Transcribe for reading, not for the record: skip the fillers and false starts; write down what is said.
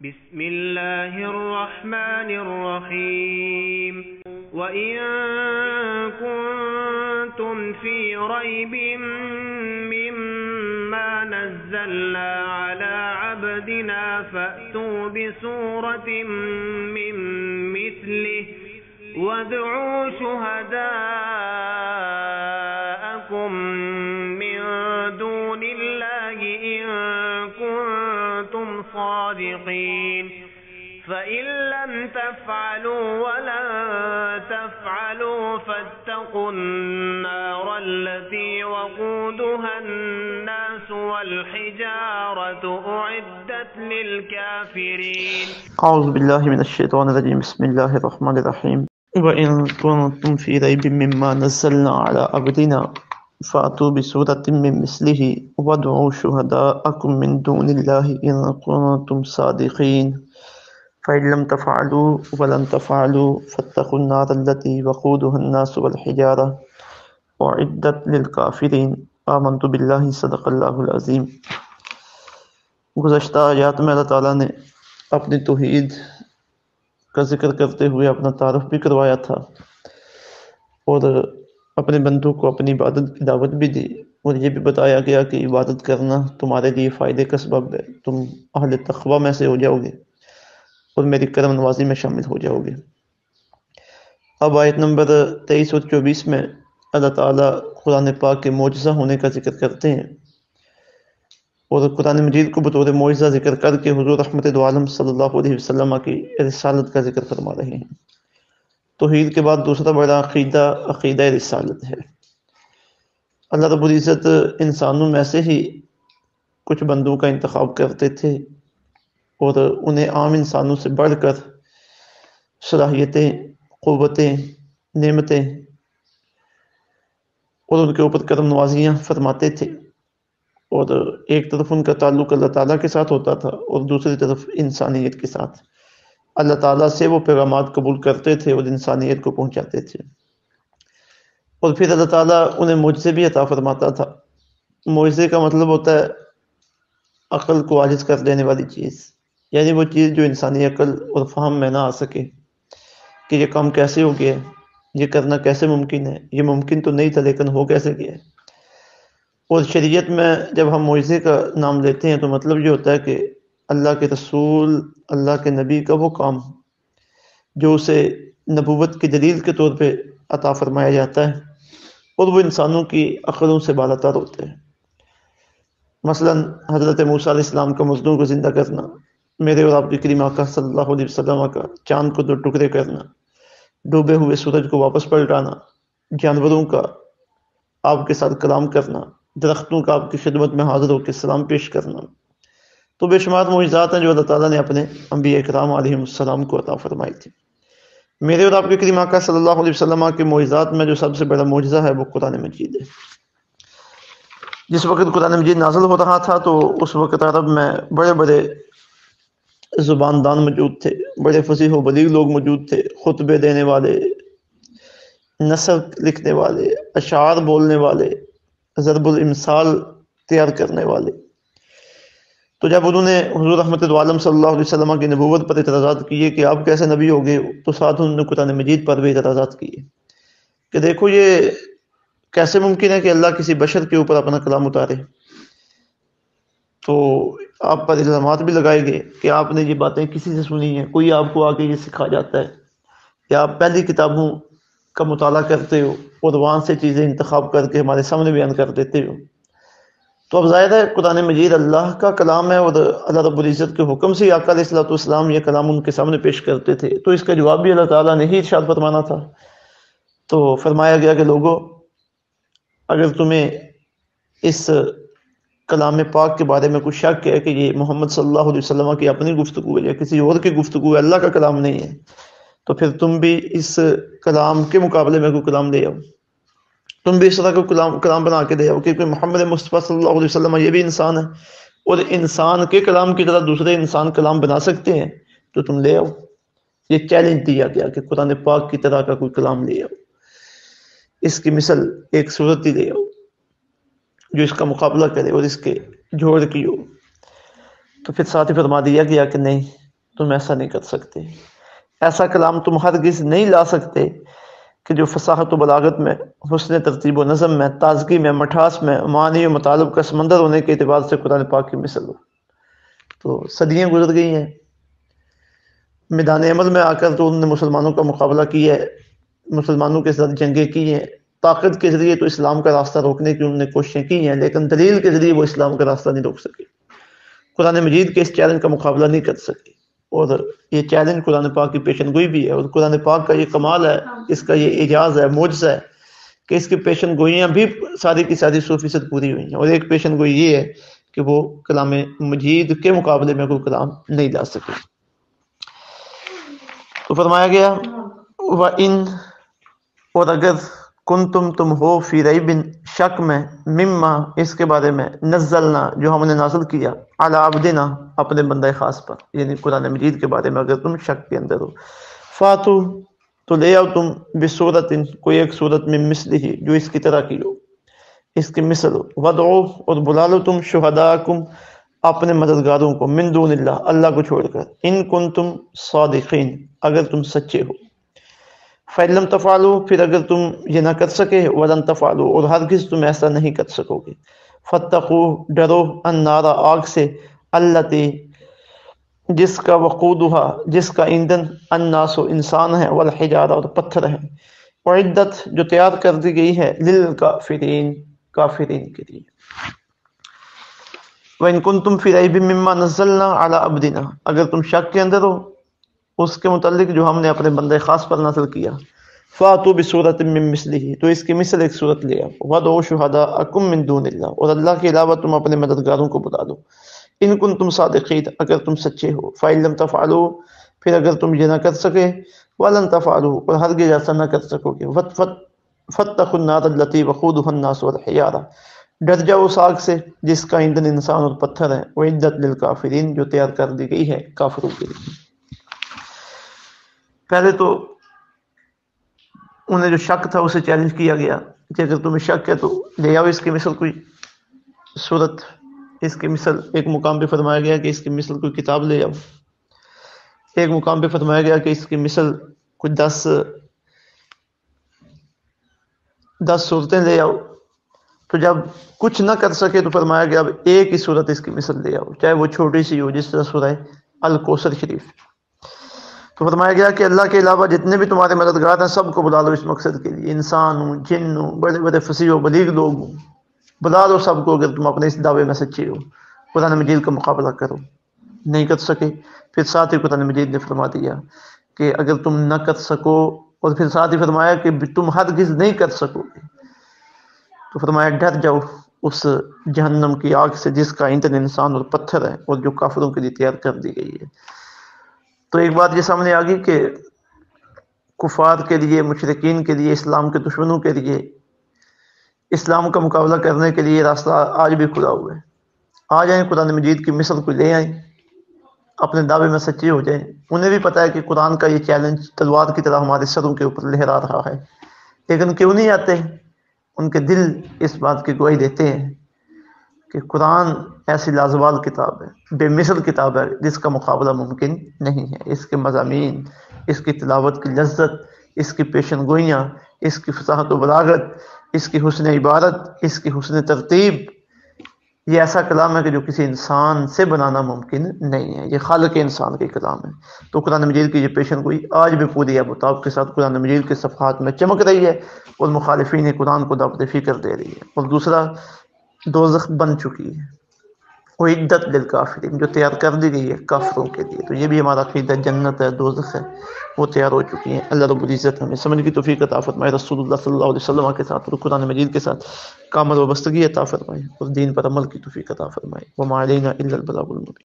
بسم الله الرحمن الرحيم وإن كنتم في ريب مما نزلنا على عبدنا فأتوا بسورة من مثله وادعوا شهداءكم من دون الله إن كنتم صادقين فإن لم تفعلوا ولن تفعلوا فاتقوا النار التي وقودها الناس والحجارة أعدت للكافرين. أعوذ بالله من الشيطان الرجيم. بسم الله الرحمن الرحيم. وإن كنتم في ريب مما نزلنا على عبدنا فأتوا بسورة من مثله وادعوا شهداءكم من دون الله إن كنتم صادقين فإن لم تفعلوا ولن تفعلوا فاتقوا النار التي وقودها الناس والحجارة أعدت للكافرين. آمنت بالله صدق اللہ العظیم. گزشتہ آیات میں اللہ تعالیٰ نے اپنی توحید کا ذکر کرتے ہوئے اپنا تعارف بھی کروایا تھا اور اپنے بندوں کو اپنی عبادت کی دعوت بھی دی، اور یہ بھی بتایا گیا کہ عبادت کرنا تمہارے لیے فائدے کا سبب ہے، تم اہل تقوی میں سے ہو جاؤ گے اور میری کرم نوازی میں شامل ہو جاؤ گے۔ اب آیت نمبر 23 اور 24 میں اللہ تعالیٰ قرآن پاک کے معجزہ ہونے کا ذکر کرتے ہیں، اور قرآن مجید کو بطور معجزہ ذکر کر کے حضور رحمت دو عالم صلی اللہ علیہ وسلم کی رسالت کا ذکر فرما رہے ہیں۔ توحید کے بعد دوسرا بڑا عقیدہ رسالت ہے۔ اللہ رب العزت انسانوں میں سے ہی کچھ بندوں کا انتخاب کرتے تھے اور انہیں عام انسانوں سے بڑھ کر صلاحیتیں، قوتیں، نعمتیں اور ان کے اوپر کرم نوازیاں فرماتے تھے، اور ایک طرف ان کا تعلق اللہ تعالیٰ کے ساتھ ہوتا تھا اور دوسری طرف انسانیت کے ساتھ۔ اللہ تعالیٰ سے وہ پیغامات قبول کرتے تھے اور انسانیت کو پہنچاتے تھے، اور پھر اللہ تعالیٰ انہیں معجزے بھی عطا فرماتا تھا۔ معجزے کا مطلب ہوتا ہے عقل کو عاجز کر دینے والی چیز، یعنی وہ چیز جو انسانی عقل اور فہم میں نہ آ سکے کہ یہ کام کیسے ہو گیا، یہ کرنا کیسے ممکن ہے، یہ ممکن تو نہیں تھا لیکن ہو کیسے گیا۔ اور شریعت میں جب ہم معجزے کا نام لیتے ہیں تو مطلب یہ ہوتا ہے کہ اللہ کے رسول، اللہ کے نبی کا وہ کام جو اسے نبوت کی دلیل کے طور پہ عطا فرمایا جاتا ہے اور وہ انسانوں کی عقلوں سے بالاتر ہوتے ہیں۔ مثلا حضرت موسیٰ علیہ السلام کا مردوں کو زندہ کرنا، میرے اور آپ کے کریم آقا صلی اللہ علیہ وسلم کا چاند کو 2 ٹکڑے کرنا، ڈوبے ہوئے سورج کو واپس پلٹانا، جانوروں کا آپ کے ساتھ کلام کرنا، درختوں کا آپ کی خدمت میں حاضر ہو کے سلام پیش کرنا، تو بے شمار معجزات ہیں جو اللہ تعالیٰ نے اپنے انبیاء اکرام علیہ السلام کو عطا فرمائی تھی۔ میرے اور آپ کے کریم آقا صلی اللہ علیہ وسلم کے معجزات میں جو سب سے بڑا معجزہ ہے وہ قرآن مجید ہے۔ جس وقت قرآن مجید نازل ہو رہا تھا تو اس وقت عرب میں بڑے بڑے زبان دان موجود تھے، بڑے فصیح و بلیغ لوگ موجود تھے، خطبے دینے والے، نثر لکھنے والے، اشعار بولنے والے، ضرب الامثال تیار کرنے والے۔ تو جب انہوں نے حضور رحمت دو عالم صلی اللہ علیہ وسلم کی نبوت پر اعتراضات کیے کہ آپ کیسے نبی ہو گئے، تو ساتھ انہوں نے قرآن مجید پر بھی اعتراضات کیے کہ دیکھو یہ کیسے ممکن ہے کہ اللہ کسی بشر کے اوپر اپنا کلام اتارے۔ تو آپ پر الزامات بھی لگائے گئے کہ آپ نے یہ باتیں کسی سے سنی ہیں، کوئی آپ کو آ کے یہ سکھا جاتا ہے، یا آپ پہلی کتابوں کا مطالعہ کرتے ہو اور وہاں سے چیزیں انتخاب کر کے ہمارے سامنے بیان کر دیتے ہو۔ تو اب ظاہر ہے قرآن مجید اللہ کا کلام ہے اور اللہ رب العزت کے حکم سے آقا علیہ الصلوۃ والسلام یہ کلام ان کے سامنے پیش کرتے تھے، تو اس کا جواب بھی اللہ تعالیٰ نے ہی ارشاد فرمانا تھا۔ تو فرمایا گیا کہ لوگوں، اگر تمہیں اس کلام پاک کے بارے میں کچھ شک ہے کہ یہ محمد صلی اللہ علیہ وسلم کی اپنی گفتگو ہے یا کسی اور کی گفتگو ہے، اللہ کا کلام نہیں ہے، تو پھر تم بھی اس کلام کے مقابلے میں کوئی کلام لے آؤ، تم بھی اس طرح کا کلام بنا کے دے آؤ، کیونکہ محمد مصطفیٰ صلی اللہ علیہ وسلم یہ بھی انسان ہے اور انسان کے کلام کی طرح دوسرے انسان کلام بنا سکتے ہیں، تو تم لے آؤ۔ یہ چیلنج دیا گیا کہ قرآن پاک کی طرح کا کوئی کلام لے آؤ، اس کی مثل ایک صورت ہی لے آؤ جو اس کا مقابلہ کرے اور اس کے جوڑ کی ہو۔ تو پھر ساتھ ہی فرما دیا گیا کہ نہیں، تم ایسا نہیں کر سکتے، ایسا کلام تم ہرگز نہیں لا سکتے کہ جو فصاحت و بلاغت میں، حسن ترتیب و نظم میں، تازگی میں، مٹھاس میں، معنی و مطالب کا سمندر ہونے کے اعتبار سے قرآن پاک کی مثل ہو۔ تو صدیاں گزر گئی ہیں، میدان عمل میں آ کر تو انہوں نے مسلمانوں کا مقابلہ کیا ہے، مسلمانوں کے ساتھ جنگیں کی ہیں، طاقت کے ذریعے تو اسلام کا راستہ روکنے کی انہوں نے کوششیں کی ہیں، لیکن دلیل کے ذریعے وہ اسلام کا راستہ نہیں روک سکے، قرآن مجید کے اس چیلنج کا مقابلہ نہیں کر سکے۔ اور یہ چیلنج قرآن پاک کی پیشن گوئی بھی ہے، اور قرآن پاک کا یہ کمال ہے، اس کا یہ اعجاز ہے، معجزہ ہے کہ اس کی پیشن گوئیاں بھی ساری کی ساری 100% پوری ہوئی ہیں، اور ایک پیشن گوئی یہ ہے کہ وہ کلام مجید کے مقابلے میں کوئی کلام نہیں لا سکے۔ تو فرمایا گیا وَإِن، اور اگر تم ہو فی ریب، شک میں، مما، اس کے بارے میں، نزلنا، جو ہم نے نازل کیا، علی عبدنا، اپنے بندہ خاص پر، یعنی قرآن مجید کے بارے میں اگر تم شک کے اندر ہو، فاتو، تو لے آؤ تم، بصورت، کوئی ایک صورت، من مثلہ، جو اس کی طرح کی ہو، اس کی مثل ہو، ودعو، اور بلا لو تم، شہداءکم، اپنے مددگاروں کو، من دون اللہ، اللہ کو چھوڑ کر، ان کنتم صادقین، اگر تم سچے ہو، فَإِن لَمْ تَفْعَلُوا، پھر اگر تم یہ نہ کر سکے، وَلَن تَفْعَلُوا، اور ہرگز تم ایسا نہیں کر سکو گے، فَاتَّقُوا، ڈرو، النَّارَ، آگ سے، الَّتِی، جس کا وقودها، جس کا ایندھن، الناس، انسان ہے، والحجارہ، اور پتھر ہے، اعدت، جو تیار کر دی گئی ہے، للکافرین، کافرین کے لیے۔ وَإِن كُنتُمْ فِي رَيْبٍ مِّمَّا نَزَّلْنَا عَلَىٰ عَبْدِنَا، اگر تم شک کے اندر ہو اس کے متعلق جو ہم نے اپنے بندے خاص پر نازل کیا، فَأْتُوا بِصُورَةٍ مِّن مِّثْلِهِ، تو اس کی مثل ایک صورت لے آؤ، وَادْعُوا شُهَدَاءَكُم مِّن دُونِ اللَّهِ، اور اللہ کے علاوہ تم اپنے مددگاروں کو بلا دو، ان کنتم صادقین، اگر تم سچے ہو، فَإِن لَمْ تَفْعَلُوا، پھر اگر تم یہ نہ کر سکے، وَلَن تَفْعَلُوا، اور ہرگز ایسا نہ کر سکو گے، فَاتَّقُوا النَّارَ الَّتِي وَقُودُهَا النَّاسُ وَالْحِجَارَةُ، ڈر جاؤ اس آگ سے جس کا ایندھن انسان اور پتھر ہے، اعدت للکافرین، جو تیار کر دی گئی ہے کافروں کے لیے۔ پہلے تو انہیں جو شک تھا اسے چیلنج کیا گیا کہ اگر تمہیں شک ہے تو لے آؤ اس کی مثل کوئی صورت، اس کی مثل، ایک مقام پہ فرمایا گیا کہ اس کی مثل کوئی کتاب لے آؤ، ایک مقام پہ فرمایا گیا کہ اس کی مثل کوئی 10 صورتیں لے آؤ۔ تو جب کچھ نہ کر سکے تو فرمایا گیا اب ایک ہی صورت اس کی مثل لے آؤ، چاہے وہ چھوٹی سی ہو، جس طرح سورہ الکوثر شریف۔ تو فرمایا گیا کہ اللہ کے علاوہ جتنے بھی تمہارے مددگار ہیں سب کو بلا لو اس مقصد کے لیے، انسان ہوں، جن ہوں، بڑے بڑے فصیح و بلیغ لوگ ہوں، بلا لو سب کو اگر تم اپنے اس دعوے میں سچے ہو، قرآن مجید کا مقابلہ کرو۔ نہیں کر سکے، پھر ساتھ ہی قرآن مجید نے فرما دیا کہ اگر تم نہ کر سکو، اور پھر ساتھ ہی فرمایا کہ تم ہرگز نہیں کر سکو گے، تو فرمایا ڈر جاؤ اس جہنم کی آگ سے جس کا ایندھن انسان اور پتھر ہے، اور جو کافروں کے لیے تیار کر دی گئی ہے۔ تو ایک بات یہ سامنے آ گئی کہ کفار کے لیے، مشرکین کے لیے، اسلام کے دشمنوں کے لیے اسلام کا مقابلہ کرنے کے لیے راستہ آج بھی کھلا ہوا ہے۔ آ جائیں، قرآن مجید کی مثل کو لے آئیں، اپنے دعوے میں سچے ہو جائیں۔ انہیں بھی پتہ ہے کہ قرآن کا یہ چیلنج تلوار کی طرح ہمارے سروں کے اوپر لہرا رہا ہے، لیکن کیوں نہیں آتے؟ ان کے دل اس بات کی گواہی دیتے ہیں کہ قرآن ایسی لازوال کتاب ہے، بے مثل کتاب ہے، جس کا مقابلہ ممکن نہیں ہے۔ اس کے مضامین، اس کی تلاوت کی لذت، اس کی پیشن گوئیاں، اس کی فصاحت و بلاغت، اس کی حسن عبارت، اس کی حسن ترتیب، یہ ایسا کلام ہے کہ جو کسی انسان سے بنانا ممکن نہیں ہے، یہ خالق انسان کے کلام ہے۔ تو قرآن مجید کی یہ پیشن گوئی آج بھی پوری ابوتاب کے ساتھ قرآن مجید کے صفحات میں چمک رہی ہے، اور مخالفین قرآن کو دعوت فکر دے رہی ہے۔ اور دوسرا، دوزخ بن چکی ہے، اعدت للکافرین، جو تیار کر دی گئی ہے کافروں کے لیے۔ تو یہ بھی ہمارا عقیدہ، جنت ہے، دوزخ ہے، وہ تیار ہو چکی ہیں۔ اللہ رب العزت ہمیں سمجھ کی توفیق عطا فرمائے، رسول اللہ صلی اللہ علیہ وسلم کے ساتھ اور قرآن مجید کے ساتھ کامل وابستگی عطا فرمائے، اور دین پر عمل کی توفیق عطا فرمائے۔ وما علینا الا البلاغ المبین۔